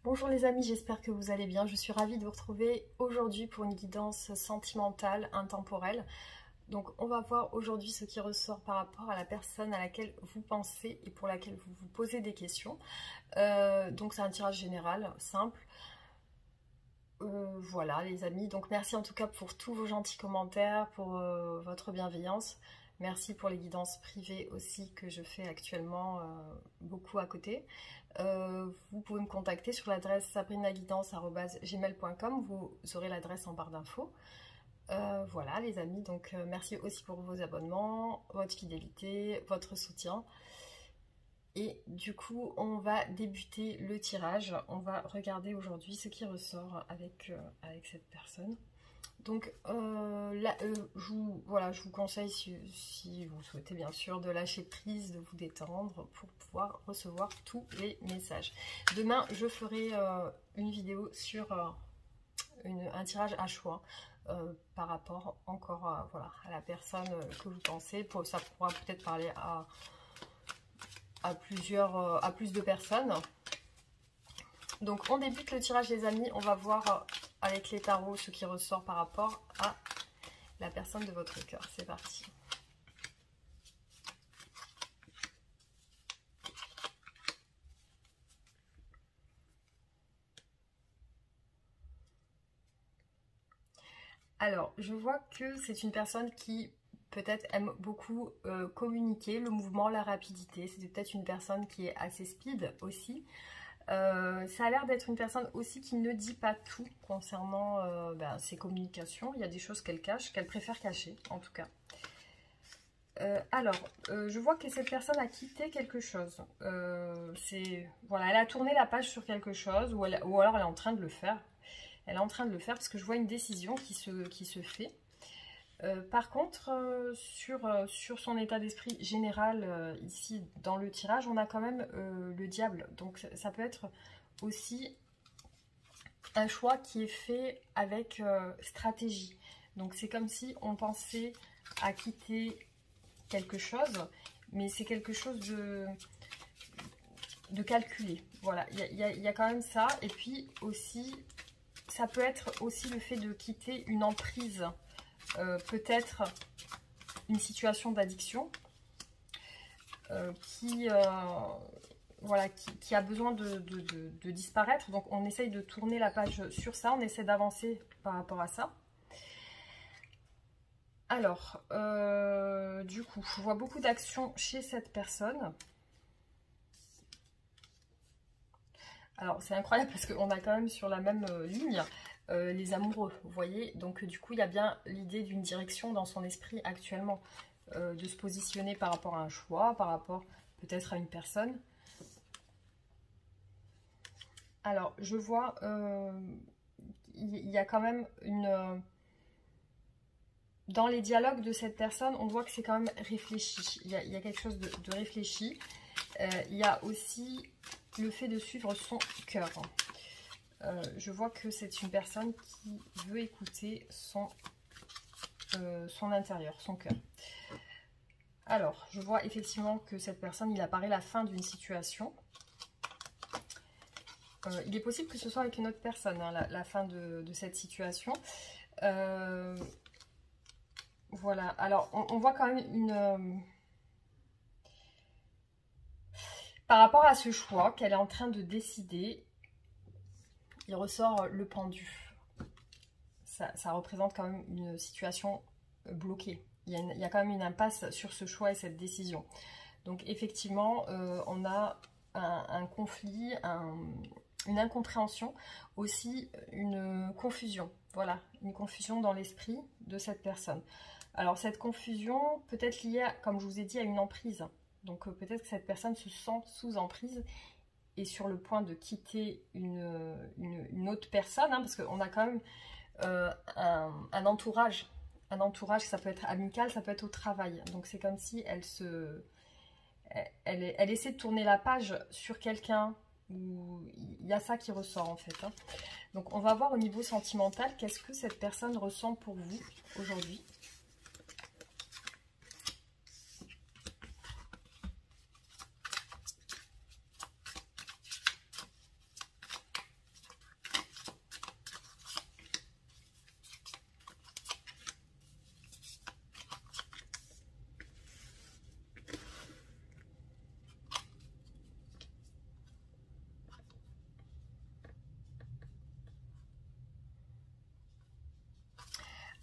Bonjour les amis, j'espère que vous allez bien. Je suis ravie de vous retrouver aujourd'hui pour une guidance sentimentale, intemporelle. Donc on va voir aujourd'hui ce qui ressort par rapport à la personne à laquelle vous pensez et pour laquelle vous vous posez des questions. Donc c'est un tirage général, simple. Voilà les amis, donc merci en tout cas pour tous vos gentils commentaires, pour votre bienveillance. Merci pour les guidances privées aussi que je fais actuellement beaucoup à côté. Vous pouvez me contacter sur l'adresse sabrinaguidance@gmail.com, vous aurez l'adresse en barre d'infos. Voilà les amis, donc merci aussi pour vos abonnements, votre fidélité, votre soutien. Et du coup, on va débuter le tirage. On va regarder aujourd'hui ce qui ressort avec cette personne. Donc là, je vous conseille, si vous souhaitez bien sûr, de lâcher prise, de vous détendre pour pouvoir recevoir tous les messages. Demain, je ferai une vidéo sur un tirage à choix par rapport encore à la personne que vous pensez. Ça pourra peut-être parler à plus de personnes. Donc on débute le tirage les amis, on va voir avec les tarots ce qui ressort par rapport à la personne de votre cœur. C'est parti. Alors je vois que c'est une personne qui peut-être aime beaucoup communiquer, le mouvement, la rapidité. C'est peut-être une personne qui est assez speed aussi. Ça a l'air d'être une personne aussi qui ne dit pas tout concernant ses communications. Il y a des choses qu'elle cache, qu'elle préfère cacher en tout cas. Je vois que cette personne a quitté quelque chose. Voilà, elle a tourné la page sur quelque chose ou alors elle est en train de le faire. Elle est en train de le faire parce que je vois une décision qui se fait. Par contre, sur son état d'esprit général, ici dans le tirage, on a quand même le diable. Donc ça peut être aussi un choix qui est fait avec stratégie. Donc c'est comme si on pensait à quitter quelque chose, mais c'est quelque chose de calculé. Voilà, il y a quand même ça. Et puis aussi, ça peut être aussi le fait de quitter une emprise. Peut-être une situation d'addiction qui a besoin de disparaître. Donc on essaye de tourner la page sur ça, on essaie d'avancer par rapport à ça. Alors, du coup, je vois beaucoup d'actions chez cette personne. Alors c'est incroyable parce qu'on a quand même sur la même ligne les amoureux, vous voyez. Donc du coup il y a bien l'idée d'une direction dans son esprit actuellement, de se positionner par rapport à un choix, par rapport peut-être à une personne. Alors je vois il y a quand même une dans les dialogues de cette personne, on voit que c'est quand même réfléchi. Il y a quelque chose de réfléchi. Il y a aussi le fait de suivre son cœur. Je vois que c'est une personne qui veut écouter son intérieur, son cœur. Alors, je vois effectivement que cette personne, il apparaît la fin d'une situation. Il est possible que ce soit avec une autre personne, hein, la fin de cette situation. Voilà, alors on voit quand même une... par rapport à ce choix qu'elle est en train de décider, il ressort le pendu. Ça représente quand même une situation bloquée. Il y a quand même une impasse sur ce choix et cette décision. Donc effectivement, on a un conflit, une incompréhension, aussi une confusion. Voilà, une confusion dans l'esprit de cette personne. Alors cette confusion peut être liée, comme je vous ai dit, à une emprise. Donc peut-être que cette personne se sent sous emprise et sur le point de quitter une autre personne, hein, parce qu'on a quand même un entourage. Un entourage, ça peut être amical, ça peut être au travail. Donc c'est comme si elle essaie de tourner la page sur quelqu'un où il y a ça qui ressort en fait. Hein. Donc on va voir au niveau sentimental, qu'est-ce que cette personne ressent pour vous aujourd'hui.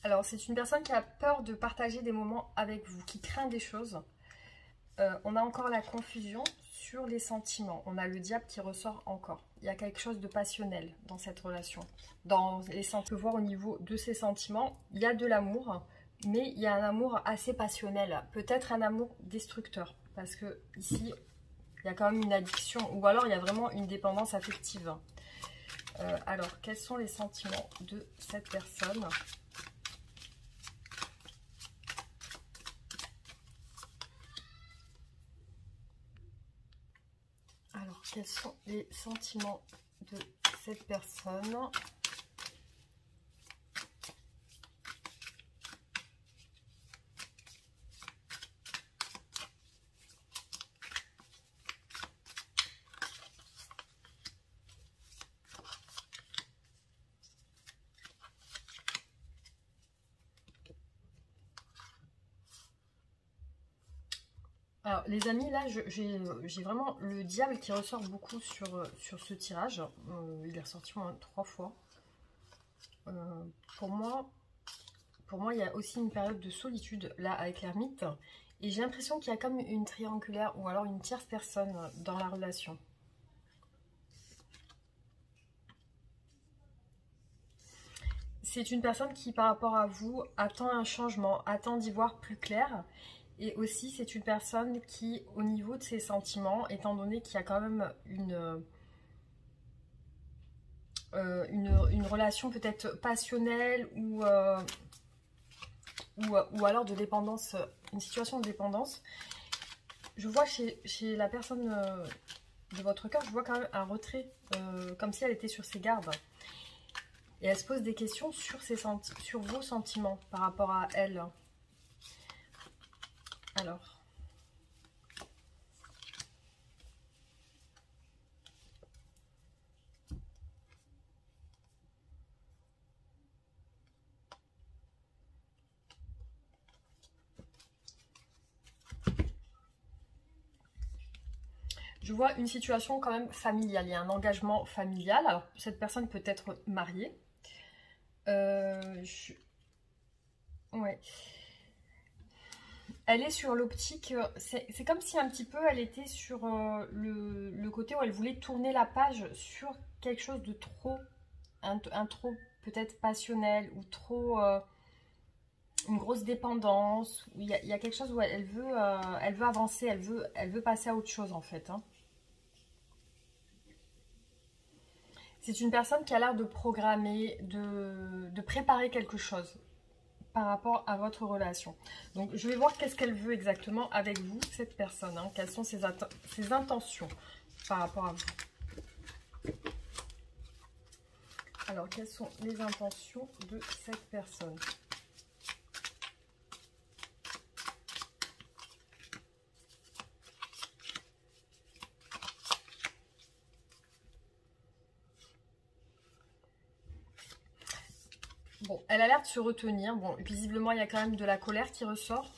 Alors, c'est une personne qui a peur de partager des moments avec vous, qui craint des choses. On a encore la confusion sur les sentiments. On a le diable qui ressort encore. Il y a quelque chose de passionnel dans cette relation. Dans les sentiments, on peut voir au niveau de ces sentiments, il y a de l'amour, mais il y a un amour assez passionnel. Peut-être un amour destructeur, parce que ici, il y a quand même une addiction, ou alors il y a vraiment une dépendance affective. Alors, quels sont les sentiments de cette personne ? Alors, quels sont les sentiments de cette personne ? Alors, les amis, là, j'ai vraiment le diable qui ressort beaucoup sur ce tirage. Il est ressorti moins 3 fois. Pour moi, il y a aussi une période de solitude, là, avec l'ermite. Et j'ai l'impression qu'il y a comme une triangulaire ou alors une tierce personne dans la relation. C'est une personne qui, par rapport à vous, attend un changement, attend d'y voir plus clair. Et aussi, c'est une personne qui, au niveau de ses sentiments, étant donné qu'il y a quand même une relation peut-être passionnelle ou alors de dépendance, une situation de dépendance, je vois chez la personne de votre cœur, je vois quand même un retrait, comme si elle était sur ses gardes. Et elle se pose des questions sur vos sentiments par rapport à elle. Alors, je vois une situation quand même familiale, il y a un engagement familial. Alors, cette personne peut être mariée. Ouais. Elle est sur l'optique, c'est comme si un petit peu elle était sur le côté où elle voulait tourner la page sur quelque chose de trop, un trop peut-être passionnel ou trop, une grosse dépendance. Où il y a quelque chose où elle veut avancer, elle veut passer à autre chose en fait. Hein. C'est une personne qui a l'air de programmer, de préparer quelque chose par rapport à votre relation. Donc, je vais voir qu'est-ce qu'elle veut exactement avec vous, cette personne. Hein. Quelles sont ses intentions par rapport à vous. Alors, quelles sont les intentions de cette personne ? Bon, elle a l'air de se retenir. Bon, visiblement, il y a quand même de la colère qui ressort.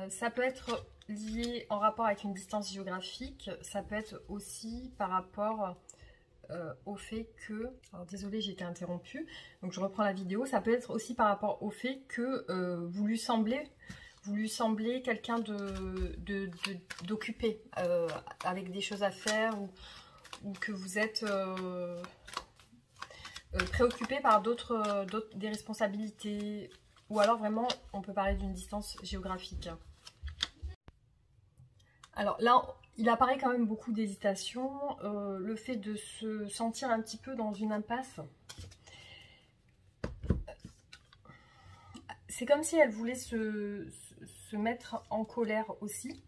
Ça peut être lié en rapport avec une distance géographique. Ça peut être aussi par rapport au fait que... Alors, désolée, j'ai été interrompue. Donc, je reprends la vidéo. Ça peut être aussi par rapport au fait que vous lui semblez quelqu'un d'occupé, avec des choses à faire ou que vous êtes... préoccupé par des responsabilités, ou alors vraiment on peut parler d'une distance géographique. Alors là il apparaît quand même beaucoup d'hésitation, le fait de se sentir un petit peu dans une impasse. C'est comme si elle voulait se mettre en colère aussi.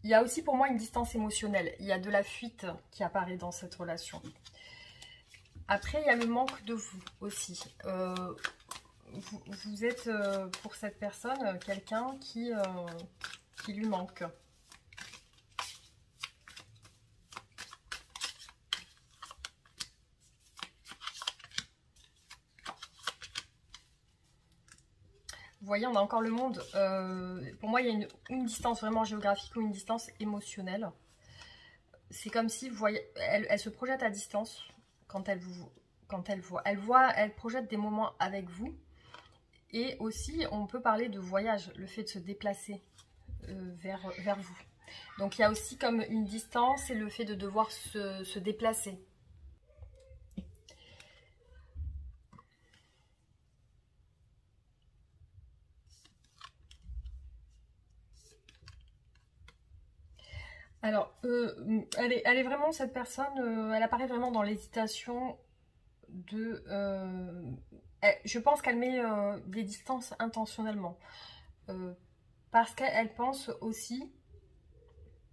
Il y a aussi pour moi une distance émotionnelle. Il y a de la fuite qui apparaît dans cette relation. Après, il y a le manque de vous aussi. Vous êtes pour cette personne quelqu'un qui lui manque. Vous voyez, on a encore le monde. Pour moi, il y a une distance vraiment géographique ou une distance émotionnelle. C'est comme si, vous voyez, elle se projette à distance quand elle projette des moments avec vous. Et aussi, on peut parler de voyage, le fait de se déplacer vers vous. Donc, il y a aussi comme une distance et le fait de devoir se déplacer. Alors, elle est vraiment, cette personne, elle apparaît vraiment dans l'hésitation de... je pense qu'elle met des distances intentionnellement. Parce qu'elle pense aussi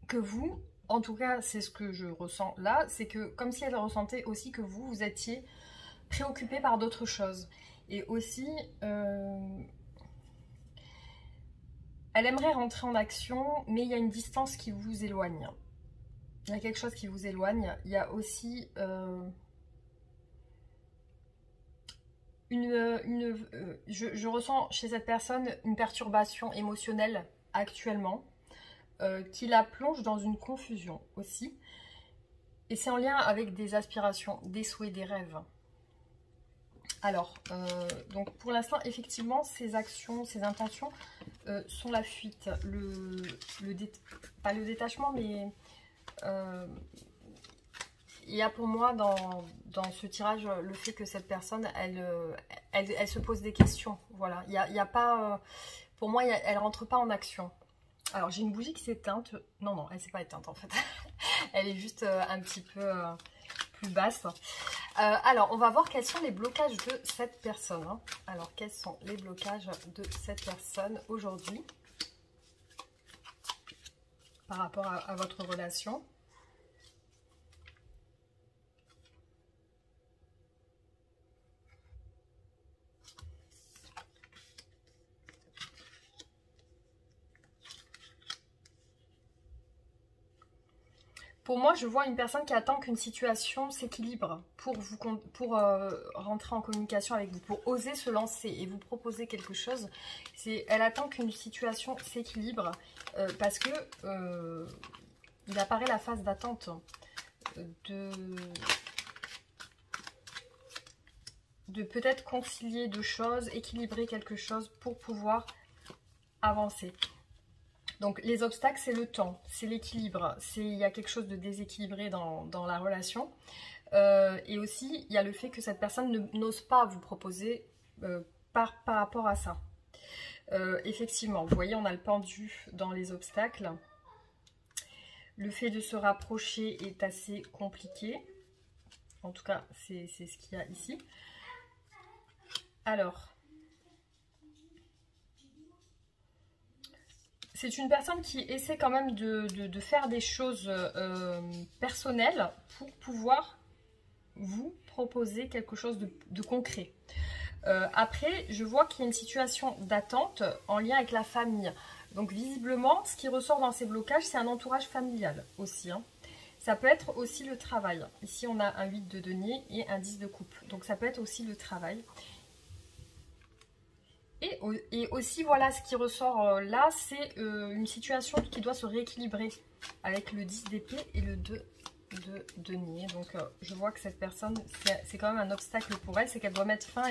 que vous, en tout cas c'est ce que je ressens là, c'est que comme si elle ressentait aussi que vous étiez préoccupé par d'autres choses. Et aussi, elle aimerait rentrer en action, mais il y a une distance qui vous éloigne. Il y a quelque chose qui vous éloigne. Il y a aussi je ressens chez cette personne une perturbation émotionnelle actuellement qui la plonge dans une confusion aussi. Et c'est en lien avec des aspirations, des souhaits, des rêves. Alors, donc pour l'instant, effectivement, ces actions, ces intentions sont la fuite, pas le détachement, mais il y a pour moi dans ce tirage le fait que cette personne, elle se pose des questions. Voilà, il y a pas, pour moi, elle rentre pas en action. Alors, j'ai une bougie qui s'est éteinte. Non, non, elle s'est pas éteinte en fait. Elle est juste un petit peu plus basse. Alors, on va voir quels sont les blocages de cette personne. Hein. Alors, quels sont les blocages de cette personne aujourd'hui par rapport à votre relation? Pour moi, je vois une personne qui attend qu'une situation s'équilibre pour rentrer en communication avec vous, pour oser se lancer et vous proposer quelque chose. Elle attend qu'une situation s'équilibre parce que il apparaît la phase d'attente de peut-être concilier deux choses, équilibrer quelque chose pour pouvoir avancer. Donc les obstacles, c'est le temps, c'est l'équilibre, il y a quelque chose de déséquilibré dans la relation. Et aussi, il y a le fait que cette personne n'ose pas vous proposer par rapport à ça. Effectivement, vous voyez, on a le pendu dans les obstacles. Le fait de se rapprocher est assez compliqué. En tout cas, c'est ce qu'il y a ici. Alors... c'est une personne qui essaie quand même de faire des choses personnelles pour pouvoir vous proposer quelque chose de concret. Après, je vois qu'il y a une situation d'attente en lien avec la famille. Donc visiblement, ce qui ressort dans ces blocages, c'est un entourage familial aussi. Hein. Ça peut être aussi le travail. Ici, on a un 8 de denier et un 10 de coupe. Donc ça peut être aussi le travail. Et aussi, voilà, ce qui ressort là, c'est une situation qui doit se rééquilibrer avec le 10 d'épée et le 2 de denier. Donc, je vois que cette personne, c'est quand même un obstacle pour elle, c'est qu'elle doit mettre fin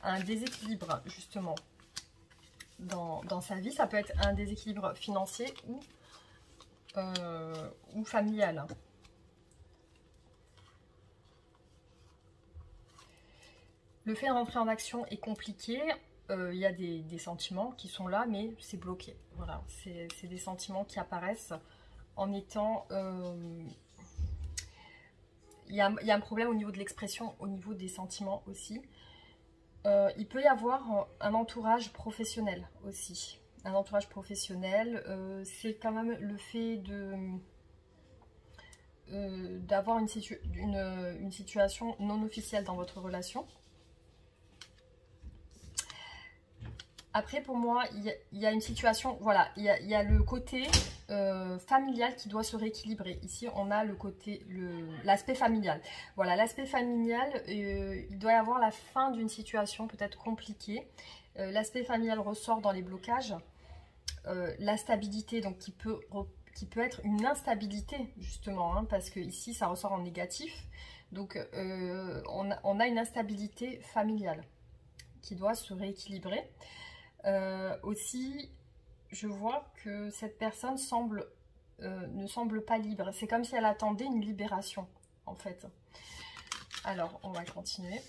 à un déséquilibre, justement, dans sa vie. Ça peut être un déséquilibre financier ou familial. Le fait de rentrer en action est compliqué. Il y a des sentiments qui sont là, mais c'est bloqué. Voilà, c'est des sentiments qui apparaissent en étant... il y a un problème au niveau de l'expression, au niveau des sentiments aussi. Il peut y avoir un entourage professionnel aussi. Un entourage professionnel, c'est quand même le fait d'avoir une situation non officielle dans votre relation. Après, pour moi, il y a une situation, voilà, il y a le côté familial qui doit se rééquilibrer. Ici, on a le côté, l'aspect familial. Voilà, l'aspect familial, il doit y avoir la fin d'une situation peut-être compliquée. L'aspect familial ressort dans les blocages. La stabilité, donc qui peut être une instabilité, justement, hein, parce que ici, ça ressort en négatif. Donc on a une instabilité familiale qui doit se rééquilibrer. Aussi, je vois que cette personne ne semble pas libre. C'est comme si elle attendait une libération, en fait. Alors, on va continuer.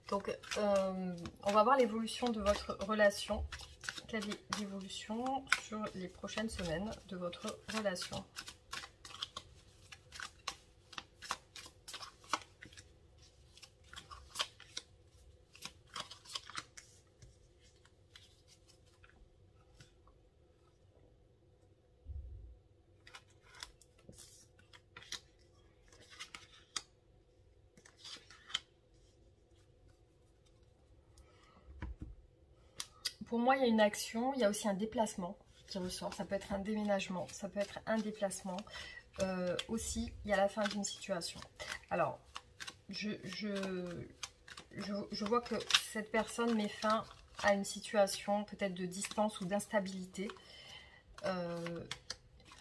Donc, on va voir l'évolution de votre relation. Quelle est l'évolution sur les prochaines semaines de votre relation? Pour moi, il y a une action, il y a aussi un déplacement qui ressort. Ça peut être un déménagement, ça peut être un déplacement. Aussi, il y a la fin d'une situation. Alors, je vois que cette personne met fin à une situation peut-être de distance ou d'instabilité.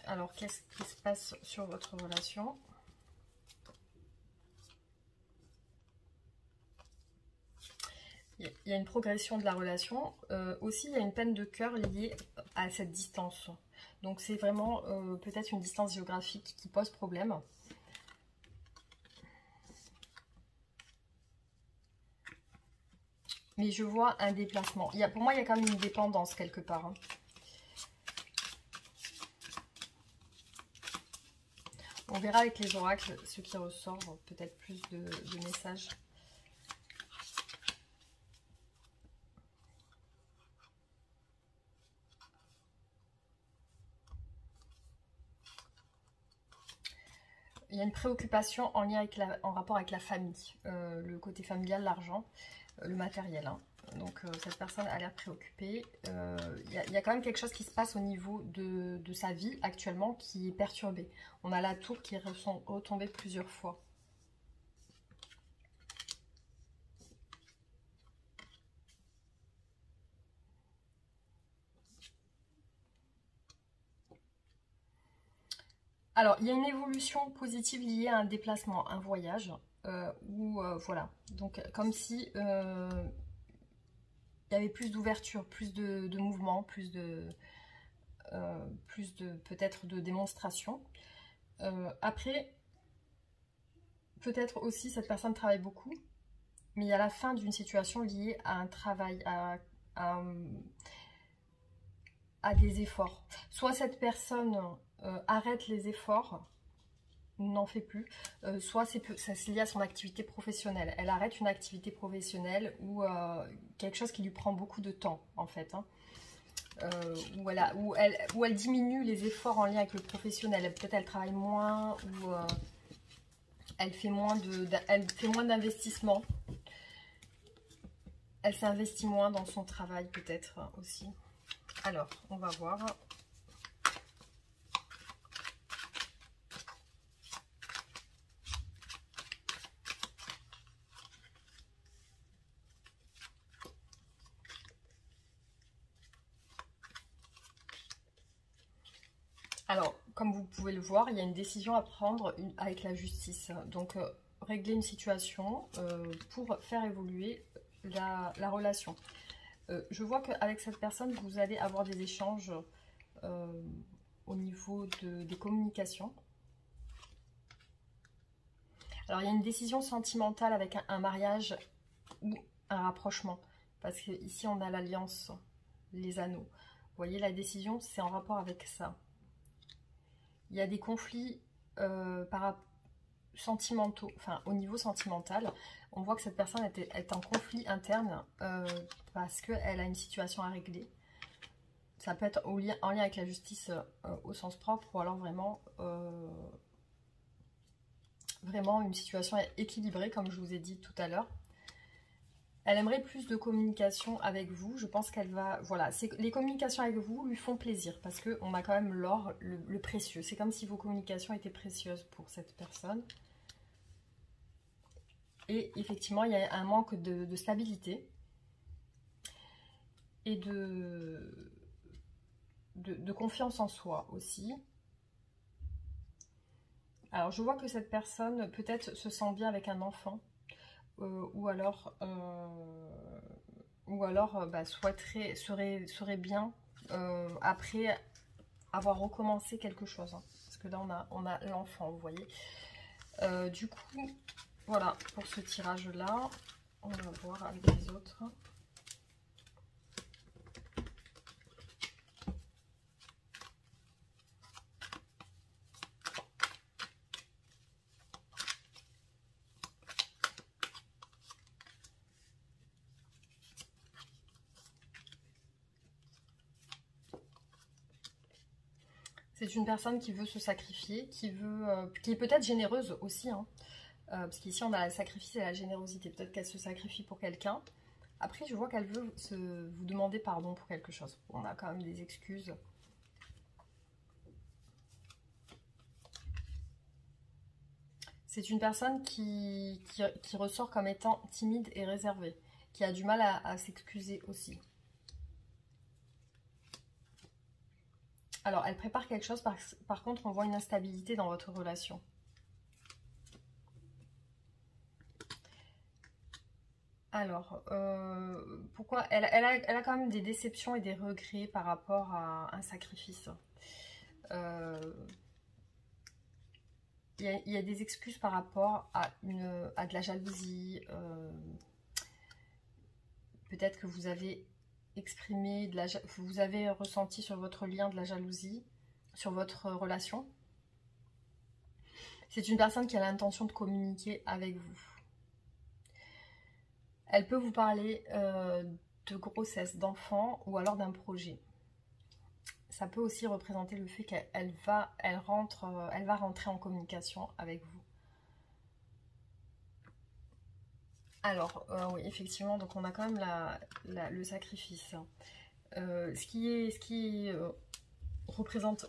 Alors, qu'est-ce qui se passe sur votre relation ? Il y a une progression de la relation. Aussi, il y a une peine de cœur liée à cette distance. Donc, c'est vraiment peut-être une distance géographique qui pose problème. Mais je vois un déplacement. Pour moi, il y a quand même une dépendance quelque part. Hein. On verra avec les oracles ce qui ressort, peut-être plus de messages. Il y a une préoccupation en lien en rapport avec la famille, le côté familial, l'argent, le matériel. Hein. Donc cette personne a l'air préoccupée. Il y a quand même quelque chose qui se passe au niveau de sa vie actuellement qui est perturbé. On a la tour qui est retombée plusieurs fois. Alors, il y a une évolution positive liée à un déplacement, un voyage, voilà. Donc, comme si il y avait plus d'ouverture, plus de mouvement, plus de peut-être de démonstration. Après, peut-être aussi cette personne travaille beaucoup, mais il y a la fin d'une situation liée à un travail, à des efforts. Soit cette personne arrête les efforts, n'en fait plus, soit ça se lié à son activité professionnelle. Elle arrête une activité professionnelle ou quelque chose qui lui prend beaucoup de temps en fait. Hein. Où elle diminue les efforts en lien avec le professionnel. Peut-être elle travaille moins ou elle fait moins d'investissement. Elle s'investit moins dans son travail peut-être aussi. Alors, on va voir. Alors, comme vous pouvez le voir, il y a une décision à prendre avec la justice. Donc, régler une situation pour faire évoluer la relation. Je vois qu'avec cette personne, vous allez avoir des échanges au niveau des communications. Alors, il y a une décision sentimentale avec un mariage ou un rapprochement. Parce qu'ici, on a l'alliance, les anneaux. Vous voyez, la décision, c'est en rapport avec ça. Il y a des conflits sentimentaux, enfin au niveau sentimental. On voit que cette personne est en conflit interne parce qu'elle a une situation à régler. Ça peut être en lien avec la justice au sens propre ou alors vraiment une situation équilibrée comme je vous ai dit tout à l'heure. Elle aimerait plus de communication avec vous. Je pense qu'elle va... Voilà, les communications avec vous lui font plaisir parce qu'on a quand même l'or, le précieux. C'est comme si vos communications étaient précieuses pour cette personne. Et effectivement, il y a un manque de stabilité et de confiance en soi aussi. Alors, je vois que cette personne peut-être se sent bien avec un enfant, ou alors bah, serait bien après avoir recommencé quelque chose. Hein. Parce que là, on a l'enfant, vous voyez. Du coup, voilà, pour ce tirage-là, on va voir avec les autres. C'est une personne qui veut se sacrifier, qui est peut-être généreuse aussi, hein, parce qu'ici on a le sacrifice et la générosité. Peut-être qu'elle se sacrifie pour quelqu'un. Après, je vois qu'elle veut vous demander pardon pour quelque chose. On a quand même des excuses. C'est une personne qui ressort comme étant timide et réservée, qui a du mal à s'excuser aussi. Alors, elle prépare quelque chose, par contre, on voit une instabilité dans votre relation. Alors, pourquoi elle a quand même des déceptions et des regrets par rapport à un sacrifice. Il y a des excuses par rapport à de la jalousie. Peut-être que vous avez exprimé, vous avez ressenti sur votre lien de la jalousie, sur votre relation. C'est une personne qui a l'intention de communiquer avec vous. Elle peut vous parler de grossesse, d'enfant ou alors d'un projet. Ça peut aussi représenter le fait qu'elle va rentrer en communication avec vous. Alors, oui, effectivement, donc on a quand même le sacrifice. Ce qui représente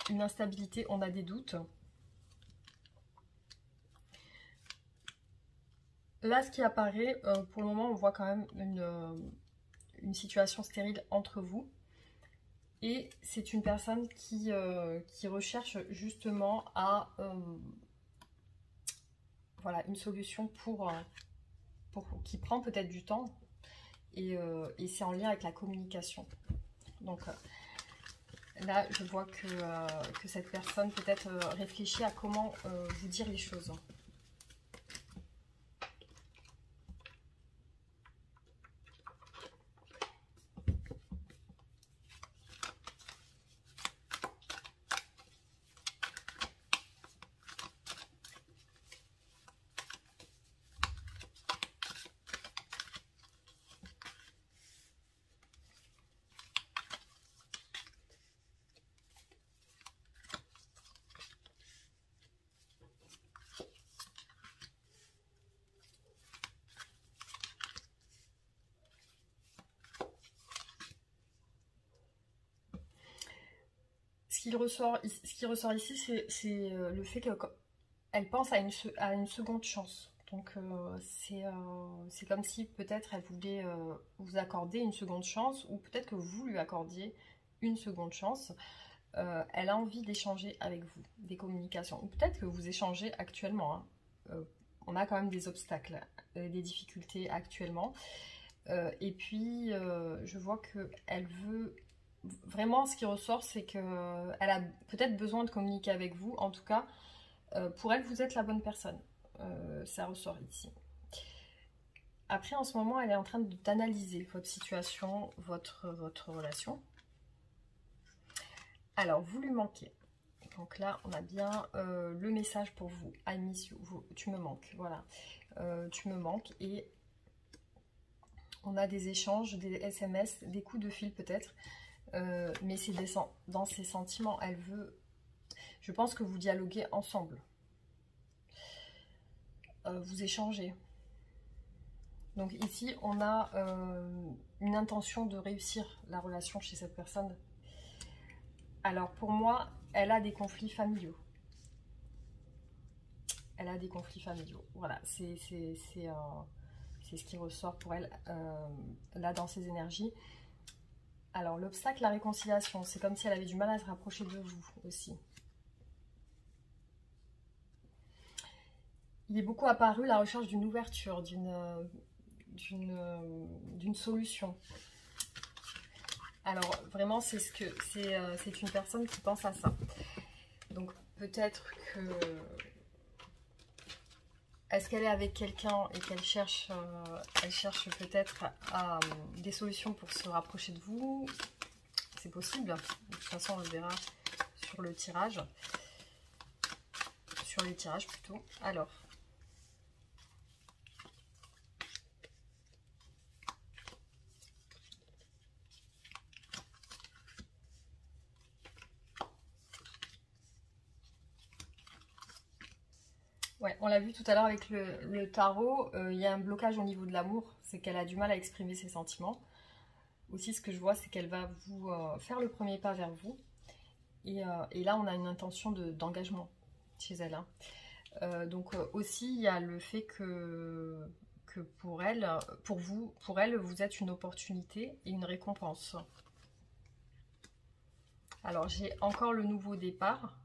une instabilité, on a des doutes. Là, ce qui apparaît, pour le moment, on voit quand même une situation stérile entre vous. Et c'est une personne qui recherche justement voilà, une solution qui prend peut-être du temps. Et c'est en lien avec la communication. Donc là, je vois que cette personne peut-être réfléchit à comment vous dire les choses. Ce qui ressort ici, c'est le fait qu'elle pense à une seconde chance. Donc c'est comme si peut-être elle voulait vous accorder une seconde chance, ou peut-être que vous lui accordiez une seconde chance. Elle a envie d'échanger avec vous, des communications. Ou peut-être que vous échangez actuellement. Hein. On a quand même des obstacles, des difficultés actuellement. Et puis, je vois qu'elle veut... Vraiment, ce qui ressort, c'est qu'elle a peut-être besoin de communiquer avec vous. En tout cas, pour elle, vous êtes la bonne personne. Ça ressort ici. Après, en ce moment, elle est en train d'analyser votre situation, votre relation. Alors, vous lui manquez. Donc là, on a bien le message pour vous. I miss you. Tu me manques. Voilà. Tu me manques. Et on a des échanges, des SMS, des coups de fil peut-être. Mais c'est dans ses sentiments. Elle veut... Je pense que vous dialoguez ensemble. Vous échangez. Donc ici, on a une intention de réussir la relation chez cette personne. Alors pour moi, elle a des conflits familiaux. Elle a des conflits familiaux. Voilà, c'est ce qui ressort pour elle là dans ses énergies. Alors, l'obstacle, la réconciliation, c'est comme si elle avait du mal à se rapprocher de vous aussi. Il est beaucoup apparu la recherche d'une ouverture, d'une solution. Alors, vraiment, c'est une personne qui pense à ça. Donc, peut-être que... Est-ce qu'elle est avec quelqu'un et qu'elle cherche, elle cherche peut-être des solutions pour se rapprocher de vous? C'est possible. De toute façon, on le verra sur le tirage. Sur les tirages plutôt. Alors. Ouais, on l'a vu tout à l'heure avec le tarot, il y a un blocage au niveau de l'amour, c'est qu'elle a du mal à exprimer ses sentiments. Aussi, ce que je vois, c'est qu'elle va vous faire le premier pas vers vous. Et là, on a une intention d'engagement chez elle. Hein. Donc aussi, il y a le fait que pour elle, vous êtes une opportunité et une récompense. Alors, j'ai encore le nouveau départ.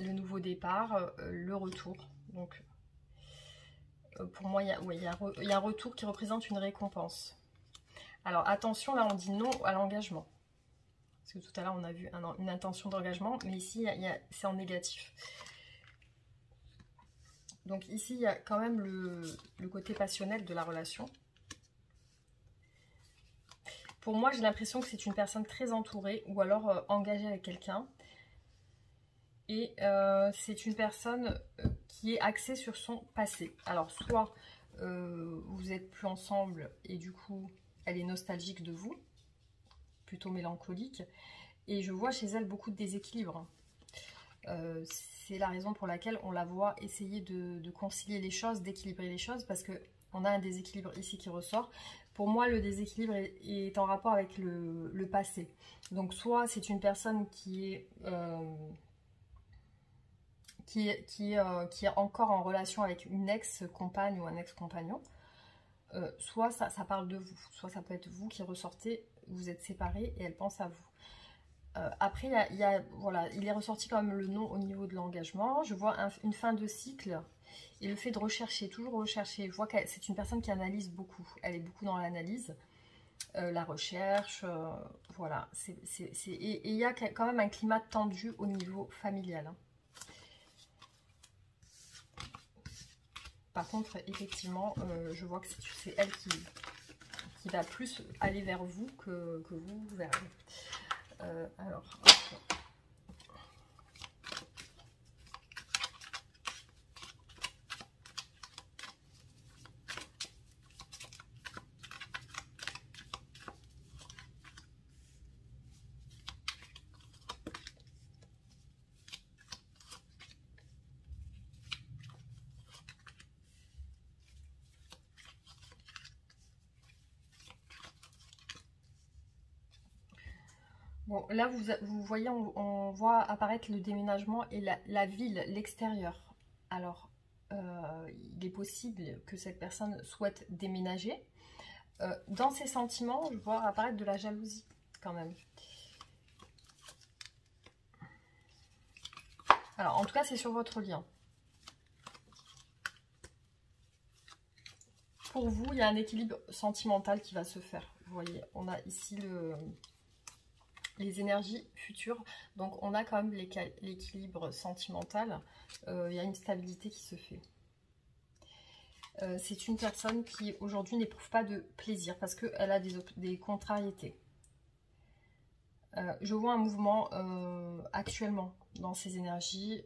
Le retour. Donc, pour moi, il y a un retour qui représente une récompense. Alors, attention, là, on dit non à l'engagement. Parce que tout à l'heure, on a vu une intention d'engagement, mais ici, c'est en négatif. Donc ici, il y a quand même le côté passionnel de la relation. Pour moi, j'ai l'impression que c'est une personne très entourée ou alors engagée avec quelqu'un. Et c'est une personne qui est axée sur son passé. Alors, soit vous n'êtes plus ensemble et du coup, elle est nostalgique de vous, plutôt mélancolique. Et je vois chez elle beaucoup de déséquilibre. C'est la raison pour laquelle on la voit essayer de concilier les choses, d'équilibrer les choses, parce qu'on a un déséquilibre ici qui ressort. Pour moi, le déséquilibre est en rapport avec le passé. Donc, soit c'est une personne qui est encore en relation avec une ex-compagne ou un ex-compagnon, soit ça parle de vous, soit ça peut être vous qui ressortez, vous êtes séparés et elle pense à vous. Après, voilà, il est ressorti quand même le non au niveau de l'engagement. Je vois une fin de cycle et le fait de rechercher, toujours rechercher. Je vois que c'est une personne qui analyse beaucoup. Elle est beaucoup dans l'analyse, la recherche, voilà. Et il y a quand même un climat tendu au niveau familial. Hein. Par contre, effectivement, je vois que c'est elle qui va plus aller vers vous que vous vers elle. Alors, bon, là, vous voyez, on voit apparaître le déménagement et la ville, l'extérieur. Alors, il est possible que cette personne souhaite déménager. Dans ses sentiments, je vois apparaître de la jalousie, quand même. Alors, en tout cas, c'est sur votre lien. Pour vous, il y a un équilibre sentimental qui va se faire. Vous voyez, on a ici les énergies futures. Donc, on a quand même l'équilibre sentimental. Il y a une stabilité qui se fait. C'est une personne qui, aujourd'hui, n'éprouve pas de plaisir parce qu'elle a des contrariétés. Je vois un mouvement actuellement dans ces énergies.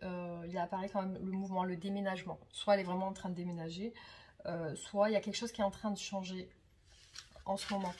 Il apparaît quand même le mouvement, le déménagement. Soit elle est vraiment en train de déménager, soit il y a quelque chose qui est en train de changer en ce moment.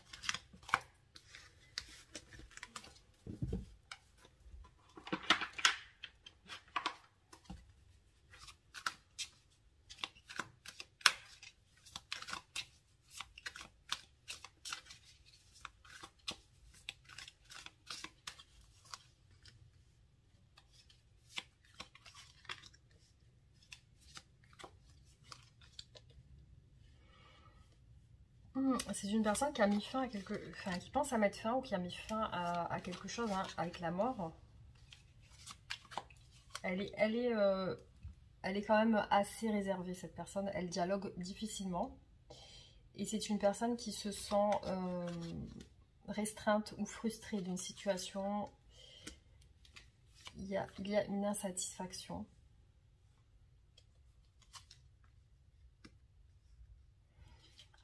C'est une personne qui a mis fin à qui pense à mettre fin ou qui a mis fin à quelque chose, hein, avec la mort. Elle est quand même assez réservée, cette personne. Elle dialogue difficilement. Et c'est une personne qui se sent restreinte ou frustrée d'une situation. Il y a une insatisfaction.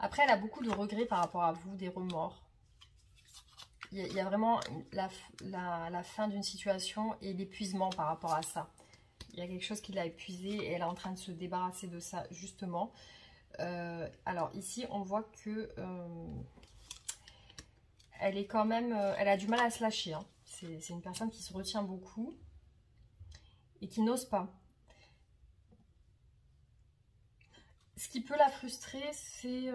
Après, elle a beaucoup de regrets par rapport à vous, des remords. Il y a vraiment la fin d'une situation et l'épuisement par rapport à ça. Il y a quelque chose qui l'a épuisée et elle est en train de se débarrasser de ça, justement. Alors ici, on voit que elle est quand même... elle a du mal à se lâcher. Hein. C'est une personne qui se retient beaucoup et qui n'ose pas. Ce qui peut la frustrer, c'est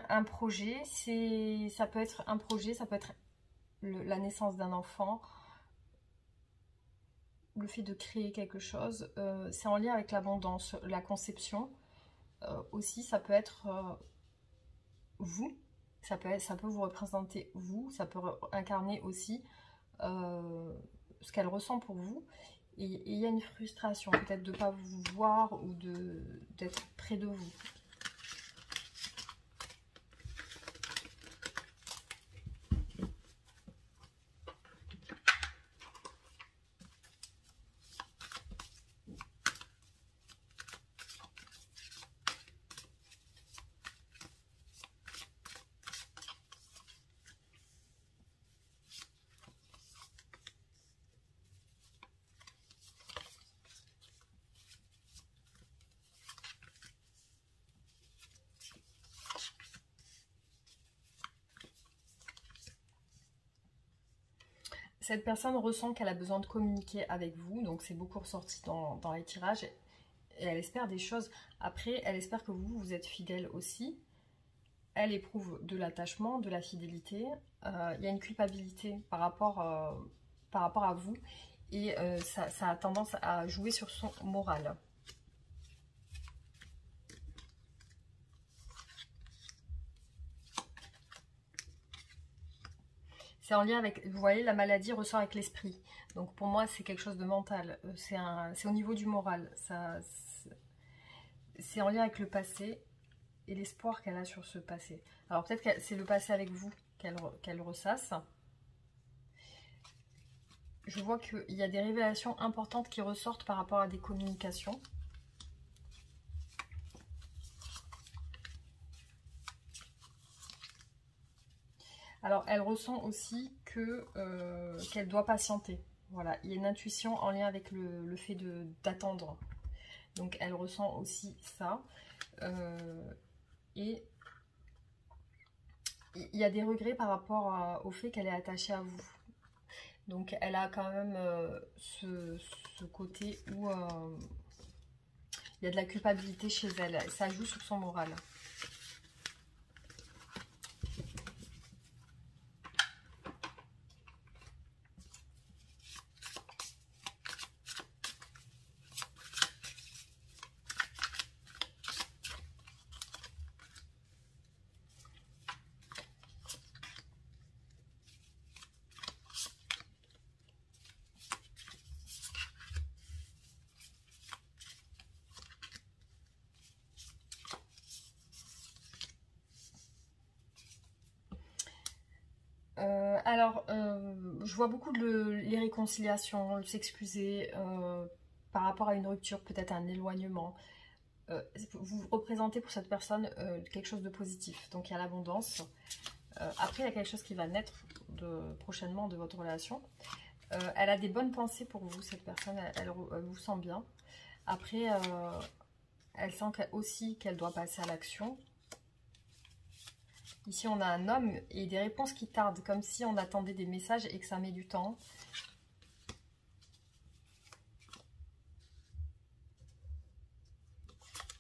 un projet. Ça peut être un projet, ça peut être la naissance d'un enfant, le fait de créer quelque chose. C'est en lien avec l'abondance, la conception. Aussi, ça peut être vous. Ça peut vous représenter vous. Ça peut incarner aussi ce qu'elle ressent pour vous. Et il y a une frustration, peut-être de ne pas vous voir ou d'être près de vous. Cette personne ressent qu'elle a besoin de communiquer avec vous, donc c'est beaucoup ressorti dans les tirages, et elle espère des choses. Après, elle espère que vous êtes fidèle aussi. Elle éprouve de l'attachement, de la fidélité. Il y a une culpabilité par rapport à vous, et ça a tendance à jouer sur son moral. C'est en lien avec, vous voyez, la maladie ressort avec l'esprit. Donc pour moi, c'est quelque chose de mental. C'est au niveau du moral. C'est en lien avec le passé et l'espoir qu'elle a sur ce passé. Alors peut-être que c'est le passé avec vous qu'elle ressasse. Je vois qu'il y a des révélations importantes qui ressortent par rapport à des communications. Alors, elle ressent aussi qu'elle doit patienter. Voilà, il y a une intuition en lien avec le fait d'attendre. Donc, elle ressent aussi ça. Et il y a des regrets par rapport au fait qu'elle est attachée à vous. Donc, elle a quand même ce côté où il y a de la culpabilité chez elle. Ça joue sur son moral. Je vois beaucoup les réconciliations, s'excuser par rapport à une rupture, peut-être un éloignement. Vous représentez pour cette personne quelque chose de positif, donc il y a l'abondance. Après, il y a quelque chose qui va naître prochainement de votre relation. Elle a des bonnes pensées pour vous, cette personne, elle vous sent bien. Après, elle sent aussi qu'elle doit passer à l'action. Ici, on a un homme et des réponses qui tardent, comme si on attendait des messages et que ça met du temps.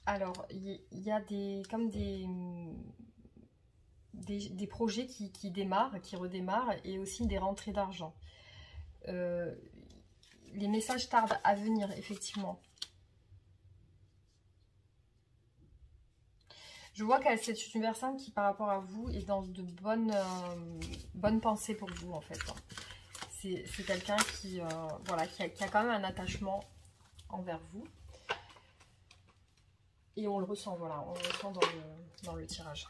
Alors, il y a comme des projets qui démarrent, qui redémarrent, et aussi des rentrées d'argent. Les messages tardent à venir, effectivement. Je vois que c'est une personne qui, par rapport à vous, est dans de bonnes pensées pour vous, en fait. C'est quelqu'un qui, voilà, qui a quand même un attachement envers vous. Et on le ressent, voilà, on le ressent dans le tirage.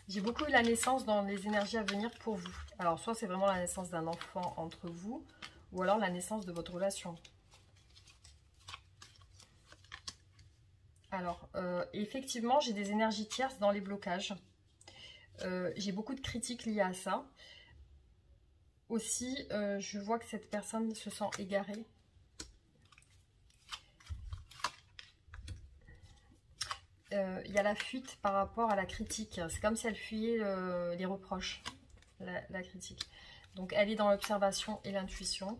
J'ai beaucoup eu la naissance dans les énergies à venir pour vous. Alors, soit c'est vraiment la naissance d'un enfant entre vous, ou alors la naissance de votre relation. Alors, effectivement, j'ai des énergies tierces dans les blocages. J'ai beaucoup de critiques liées à ça. Aussi, je vois que cette personne se sent égarée. Il y a la fuite par rapport à la critique. C'est comme si elle fuyait les reproches, la critique. Donc, elle est dans l'observation et l'intuition.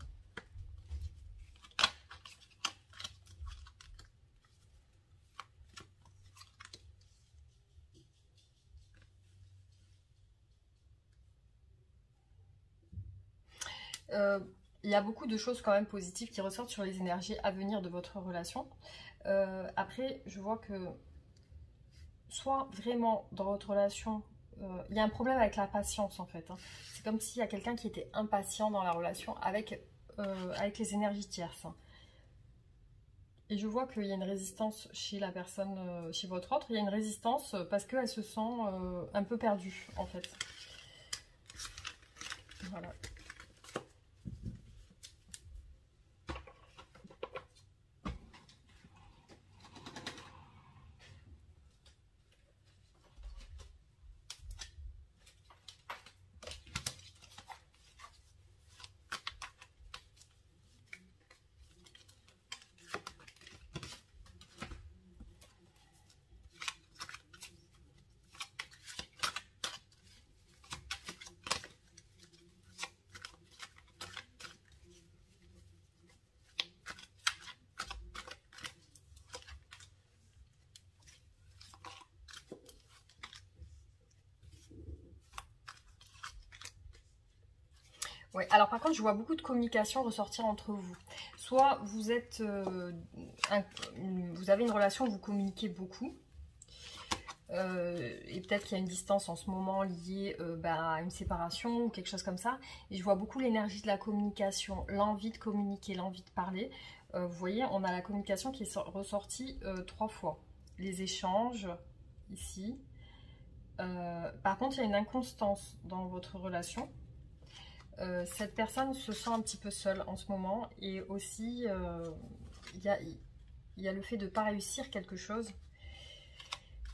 Il y a beaucoup de choses quand même positives qui ressortent sur les énergies à venir de votre relation. Après, je vois que soit vraiment dans votre relation, il y a un problème avec la patience en fait. Hein. C'est comme s'il y a quelqu'un qui était impatient dans la relation avec les énergies tierces. Hein. Et je vois qu'il y a une résistance chez la personne, chez votre autre. Il y a une résistance parce qu'elle se sent un peu perdue en fait. Voilà. Ouais, alors par contre, je vois beaucoup de communication ressortir entre vous. Soit vous êtes, vous avez une relation où vous communiquez beaucoup, et peut-être qu'il y a une distance en ce moment liée à une séparation ou quelque chose comme ça. Et je vois beaucoup l'énergie de la communication, l'envie de communiquer, l'envie de parler. Vous voyez, on a la communication qui est ressortie 3 fois. Les échanges, ici. Par contre, il y a une inconstance dans votre relation. Cette personne se sent un petit peu seule en ce moment et aussi il y a le fait de ne pas réussir quelque chose.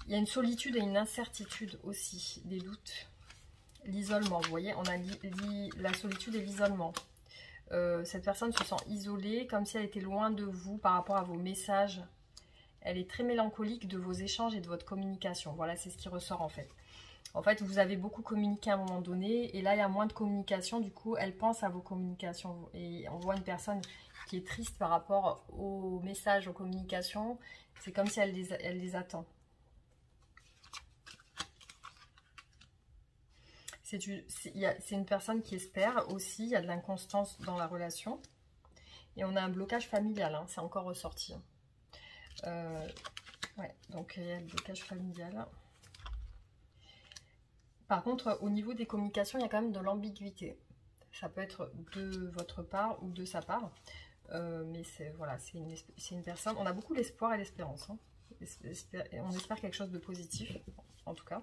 Il y a une solitude et une incertitude aussi, des doutes, l'isolement. Vous voyez, on a la solitude et l'isolement. Cette personne se sent isolée, comme si elle était loin de vous par rapport à vos messages. Elle est très mélancolique de vos échanges et de votre communication. Voilà, c'est ce qui ressort en fait. En fait, vous avez beaucoup communiqué à un moment donné et là, il y a moins de communication. Du coup, elle pense à vos communications. Et on voit une personne qui est triste par rapport aux messages, aux communications. C'est comme si elle les attend. C'est une personne qui espère aussi. Il y a de l'inconstance dans la relation. Et on a un blocage familial. Hein, c'est encore ressorti. Ouais, donc il y a le blocage familial. Par contre, au niveau des communications, il y a quand même de l'ambiguïté. Ça peut être de votre part ou de sa part. Mais voilà, c'est une personne... On a beaucoup l'espoir et l'espérance. Hein. On espère quelque chose de positif, en tout cas.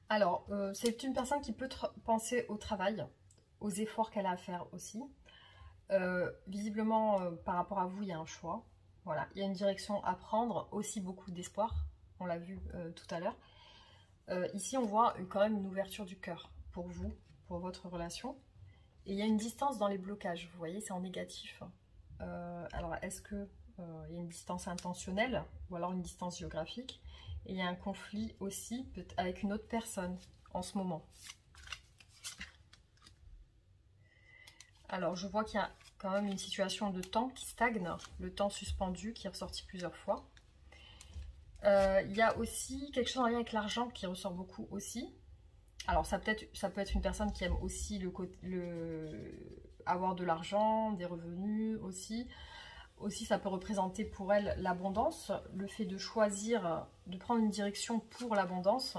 Alors, c'est une personne qui peut penser au travail, aux efforts qu'elle a à faire aussi. Visiblement, par rapport à vous, il y a un choix. Voilà, il y a une direction à prendre, aussi beaucoup d'espoir. On l'a vu tout à l'heure. Ici, on voit quand même une ouverture du cœur pour vous, pour votre relation. Et il y a une distance dans les blocages. Vous voyez, c'est en négatif. Alors, est-ce que il y a une distance intentionnelle ou alors une distance géographique? Et il y a un conflit aussi avec une autre personne en ce moment. Alors, je vois qu'il y a quand même une situation de temps qui stagne, le temps suspendu qui est ressorti plusieurs fois. Il y a aussi quelque chose en lien avec l'argent qui ressort beaucoup aussi. Alors, ça peut être une personne qui aime aussi avoir de l'argent, des revenus aussi. Aussi, ça peut représenter pour elle l'abondance, le fait de choisir, de prendre une direction pour l'abondance.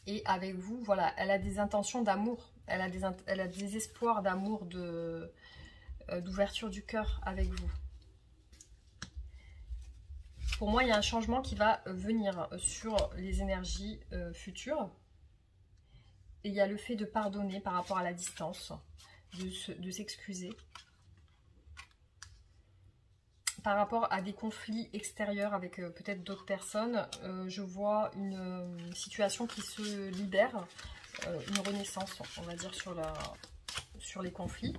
Et avec vous, voilà, elle a des intentions d'amour, elle a des espoirs d'amour, d'ouverture du cœur avec vous. Pour moi, il y a un changement qui va venir sur les énergies futures. Et il y a le fait de pardonner par rapport à la distance, de s'excuser. Par rapport à des conflits extérieurs avec peut-être d'autres personnes, je vois une situation qui se libère, une renaissance, on va dire, sur les conflits.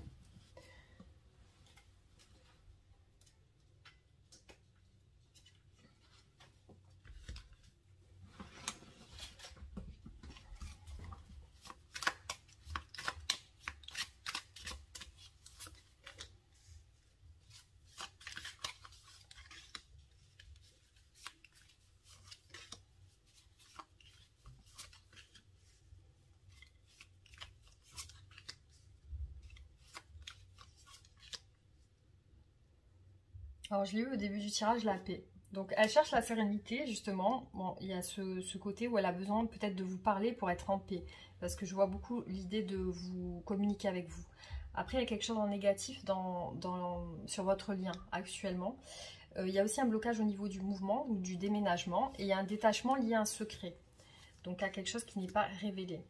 Alors, je l'ai eu au début du tirage, la paix. Donc, elle cherche la sérénité, justement. Bon, il y a ce côté où elle a besoin peut-être de vous parler pour être en paix. Parce que je vois beaucoup l'idée de vous communiquer avec vous. Après, il y a quelque chose en négatif sur votre lien actuellement. Il y a aussi un blocage au niveau du mouvement ou du déménagement. Et il y a un détachement lié à un secret. Donc, à quelque chose qui n'est pas révélé.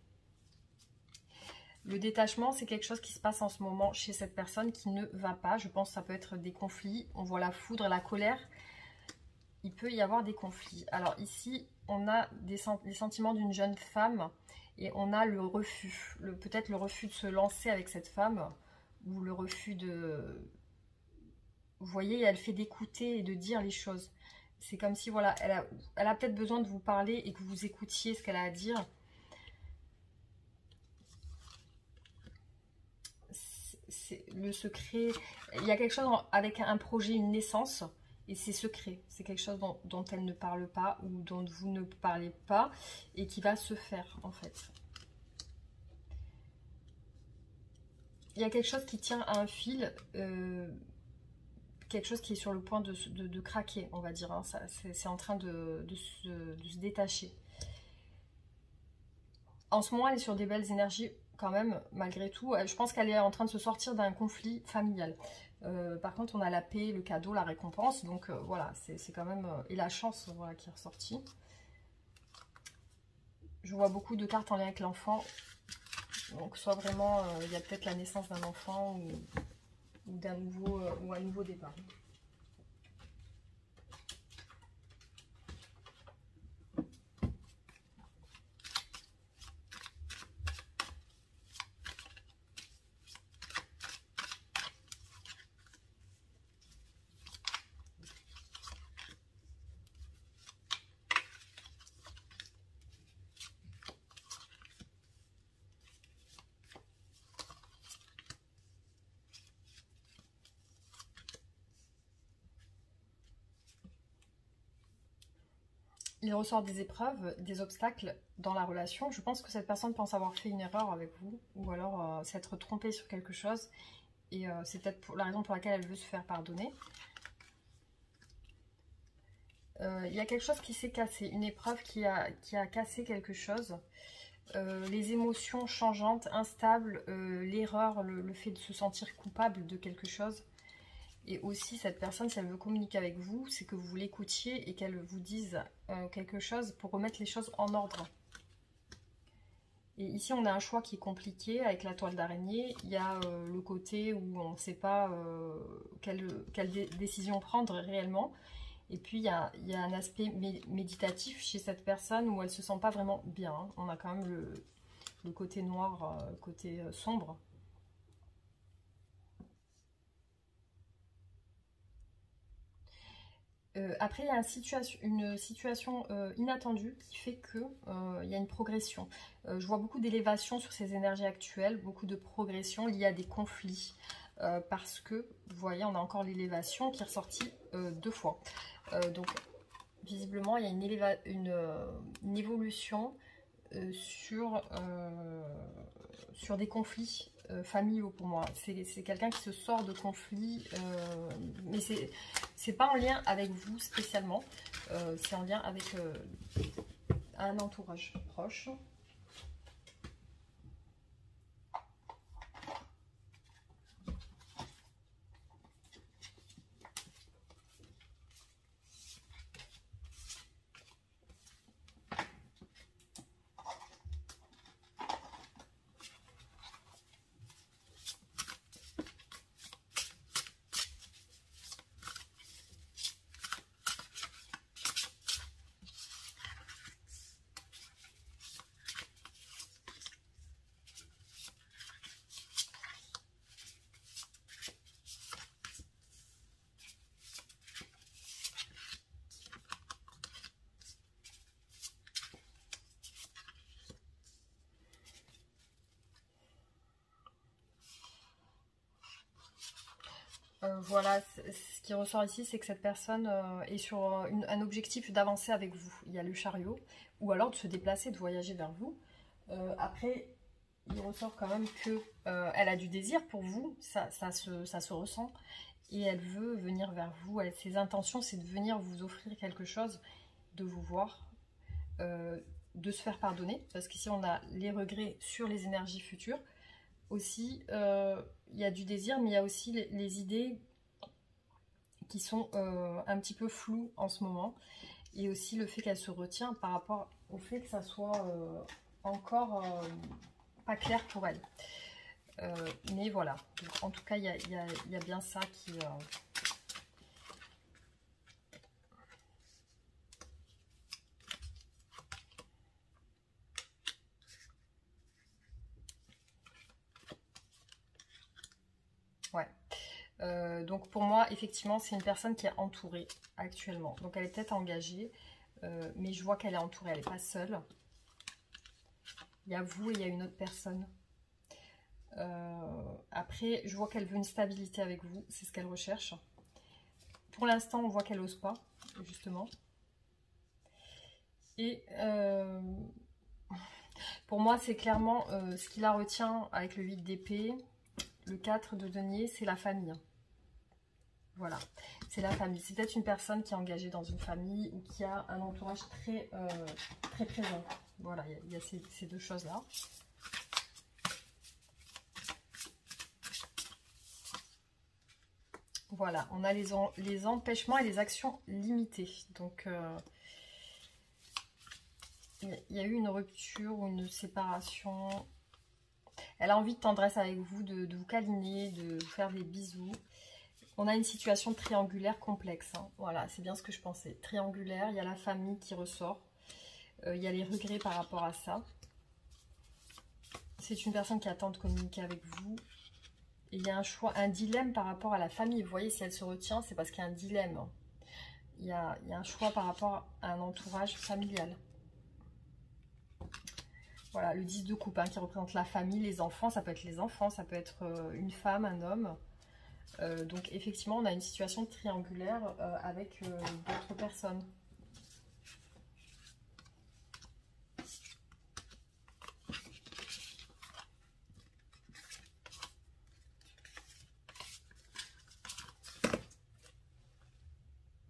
Le détachement, c'est quelque chose qui se passe en ce moment chez cette personne qui ne va pas. Je pense que ça peut être des conflits. On voit la foudre, la colère. Il peut y avoir des conflits. Alors ici, on a les sentiments d'une jeune femme et on a le refus. Peut-être le refus de se lancer avec cette femme ou le refus de... Vous voyez, elle fait d'écouter et de dire les choses. C'est comme si, voilà, elle a peut-être besoin de vous parler et que vous écoutiez ce qu'elle a à dire. Le secret, il y a quelque chose avec un projet, une naissance, et c'est secret, c'est quelque chose dont elle ne parle pas ou dont vous ne parlez pas et qui va se faire en fait. Il y a quelque chose qui tient à un fil, quelque chose qui est sur le point de craquer, on va dire, hein. C'est en train de se détacher. En ce moment, elle est sur des belles énergies quand même, malgré tout. Je pense qu'elle est en train de se sortir d'un conflit familial. Par contre, on a la paix, le cadeau, la récompense. Donc voilà, c'est quand même... et la chance, voilà, qui est ressortie. Je vois beaucoup de cartes en lien avec l'enfant. Donc soit vraiment, il y a peut-être la naissance d'un enfant ou un nouveau départ. Il ressort des épreuves, des obstacles dans la relation. Je pense que cette personne pense avoir fait une erreur avec vous ou alors s'être trompée sur quelque chose. Et c'est peut-être la raison pour laquelle elle veut se faire pardonner. Il y a quelque chose qui s'est cassé, une épreuve qui a cassé quelque chose. Les émotions changeantes, instables, l'erreur, le fait de se sentir coupable de quelque chose. Et aussi, cette personne, si elle veut communiquer avec vous, c'est que vous l'écoutiez et qu'elle vous dise quelque chose pour remettre les choses en ordre. Et ici, on a un choix qui est compliqué avec la toile d'araignée. Il y a le côté où on ne sait pas quelle décision prendre réellement. Et puis, il y a un aspect méditatif chez cette personne où elle ne se sent pas vraiment bien. Hein. On a quand même le côté noir, côté sombre. Après, il y a une situation inattendue qui fait qu'il y a une progression. Je vois beaucoup d'élévation sur ces énergies actuelles, beaucoup de progression liée à des conflits. Parce que, vous voyez, on a encore l'élévation qui est ressortie 2 fois. Donc, visiblement, il y a une évolution sur des conflits familiaux pour moi. C'est quelqu'un qui se sort de conflits, mais c'est pas en lien avec vous spécialement, c'est en lien avec un entourage proche. Voilà, ce qui ressort ici, c'est que cette personne est sur un objectif d'avancer avec vous. Il y a le chariot, ou alors de se déplacer, de voyager vers vous. Après, il ressort quand même que elle a du désir pour vous, ça se ressent, et elle veut venir vers vous. Ses intentions, c'est de venir vous offrir quelque chose, de vous voir, de se faire pardonner, parce qu'ici on a les regrets sur les énergies futures. Aussi, il y a du désir, mais il y a aussi les idées qui sont un petit peu floues en ce moment. Et aussi le fait qu'elle se retient par rapport au fait que ça soit encore pas clair pour elle. Mais voilà, donc, en tout cas, il y a bien ça qui... Ouais. Donc pour moi, effectivement, c'est une personne qui est entourée actuellement. Donc elle est peut-être engagée, mais je vois qu'elle est entourée, elle n'est pas seule. Il y a vous et il y a une autre personne. Après, je vois qu'elle veut une stabilité avec vous, c'est ce qu'elle recherche. Pour l'instant, on voit qu'elle n'ose pas, justement. Et pour moi, c'est clairement ce qui la retient avec le 8 d'épée, le 4 de denier, c'est la famille. Voilà, c'est la famille. C'est peut-être une personne qui est engagée dans une famille ou qui a un entourage très, très présent. Voilà, il y a ces deux choses-là. Voilà, on a les empêchements et les actions limitées. Donc, il y a eu une rupture ou une séparation. Elle a envie de tendresse avec vous, de vous câliner, de vous faire des bisous. On a une situation triangulaire complexe. Hein. Voilà, c'est bien ce que je pensais. Triangulaire, il y a la famille qui ressort. Il y a les regrets par rapport à ça. C'est une personne qui attend de communiquer avec vous. Et il y a un choix, un dilemme par rapport à la famille. Vous voyez, si elle se retient, c'est parce qu'il y a un dilemme. Il y a un choix par rapport à un entourage familial. Voilà, le 10 de coupe hein, qui représente la famille, les enfants. Ça peut être les enfants, ça peut être une femme, un homme. Donc effectivement, on a une situation triangulaire avec d'autres personnes.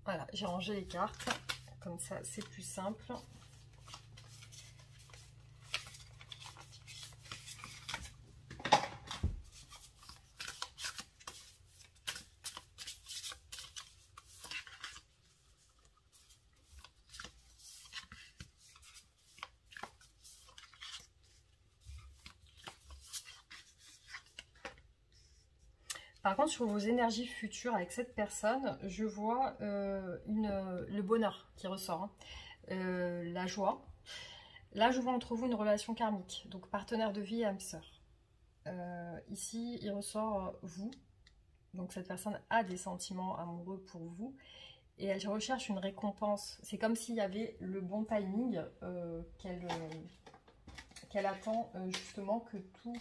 Voilà, j'ai rangé les cartes, comme ça c'est plus simple. Par contre, sur vos énergies futures avec cette personne, je vois le bonheur qui ressort, hein. La joie. Là, je vois entre vous une relation karmique, donc partenaire de vie et âme sœur. Ici, il ressort vous. Donc cette personne a des sentiments amoureux pour vous et elle recherche une récompense. C'est comme s'il y avait le bon timing qu'elle attend justement que tout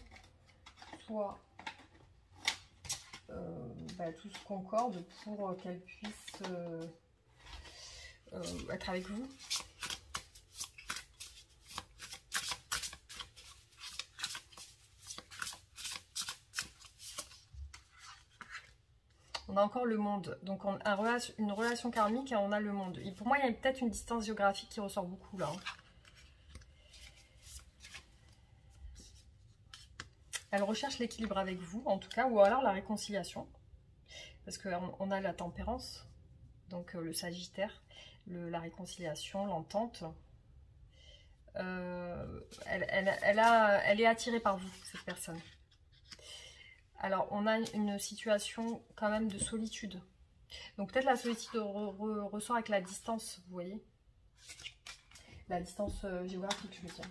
soit... tout se concorde pour qu'elle puisse être avec vous. On a encore le monde, donc une relation karmique et on a le monde. Et pour moi, il y a peut-être une distance géographique qui ressort beaucoup là. Elle recherche l'équilibre avec vous, en tout cas, ou alors la réconciliation. Parce qu'on a la tempérance, donc le sagittaire, la réconciliation, l'entente. Elle est attirée par vous, cette personne. Alors, on a une situation quand même de solitude. Donc, peut-être la solitude ressort avec la distance, vous voyez. La distance géographique, je veux dire.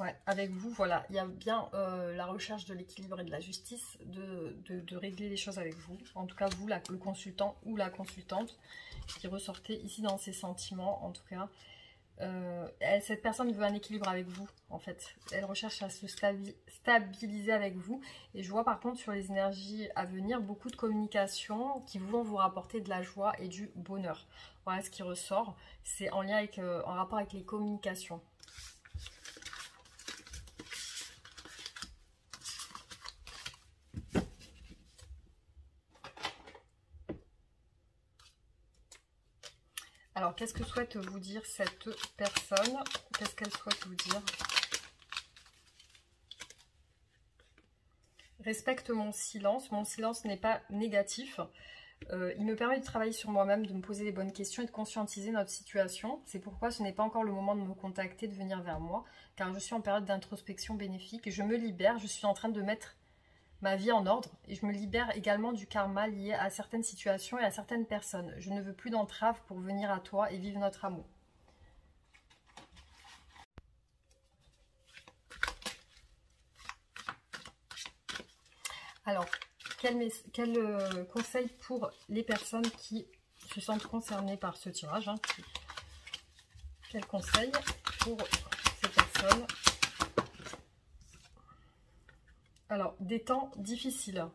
Ouais, avec vous, voilà, il y a bien la recherche de l'équilibre et de la justice, de régler les choses avec vous. En tout cas, vous, le consultant ou la consultante qui ressortez ici dans ses sentiments, en tout cas. Cette personne veut un équilibre avec vous, en fait. Elle recherche à se stabiliser avec vous. Et je vois par contre sur les énergies à venir, beaucoup de communication qui vont vous rapporter de la joie et du bonheur. Voilà ce qui ressort. C'est en lien avec, en rapport avec les communications. Alors, qu'est-ce que souhaite vous dire cette personne? Qu'est-ce qu'elle souhaite vous dire? Respecte mon silence. Mon silence n'est pas négatif. Il me permet de travailler sur moi-même, de me poser les bonnes questions et de conscientiser notre situation. C'est pourquoi ce n'est pas encore le moment de me contacter, de venir vers moi, car je suis en période d'introspection bénéfique. Je me libère, je suis en train de mettre ma vie en ordre et je me libère également du karma lié à certaines situations et à certaines personnes. Je ne veux plus d'entrave pour venir à toi et vivre notre amour. Alors, quel conseil pour les personnes qui se sentent concernées par ce tirage, hein, quel conseil pour ces personnes? Alors, des temps difficiles.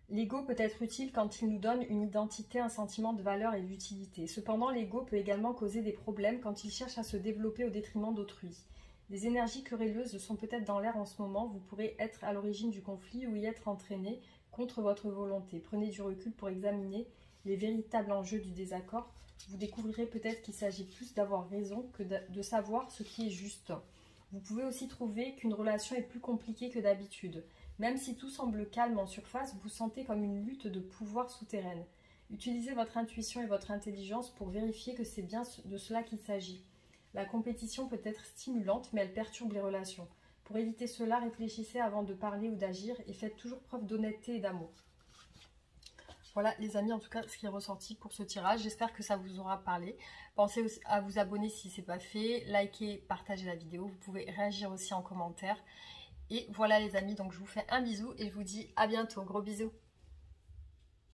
L'ego peut être utile quand il nous donne une identité, un sentiment de valeur et d'utilité. Cependant, l'ego peut également causer des problèmes quand il cherche à se développer au détriment d'autrui. Des énergies querelleuses sont peut-être dans l'air en ce moment. Vous pourrez être à l'origine du conflit ou y être entraîné contre votre volonté. Prenez du recul pour examiner les véritables enjeux du désaccord. Vous découvrirez peut-être qu'il s'agit plus d'avoir raison que de savoir ce qui est juste. Vous pouvez aussi trouver qu'une relation est plus compliquée que d'habitude. Même si tout semble calme en surface, vous sentez comme une lutte de pouvoir souterraine. Utilisez votre intuition et votre intelligence pour vérifier que c'est bien de cela qu'il s'agit. La compétition peut être stimulante, mais elle perturbe les relations. Pour éviter cela, réfléchissez avant de parler ou d'agir et faites toujours preuve d'honnêteté et d'amour. Voilà les amis, en tout cas ce qui est ressorti pour ce tirage. J'espère que ça vous aura parlé. Pensez à vous abonner si ce n'est pas fait, likez, partagez la vidéo. Vous pouvez réagir aussi en commentaire. Et voilà les amis, donc je vous fais un bisou et je vous dis à bientôt. Gros bisous.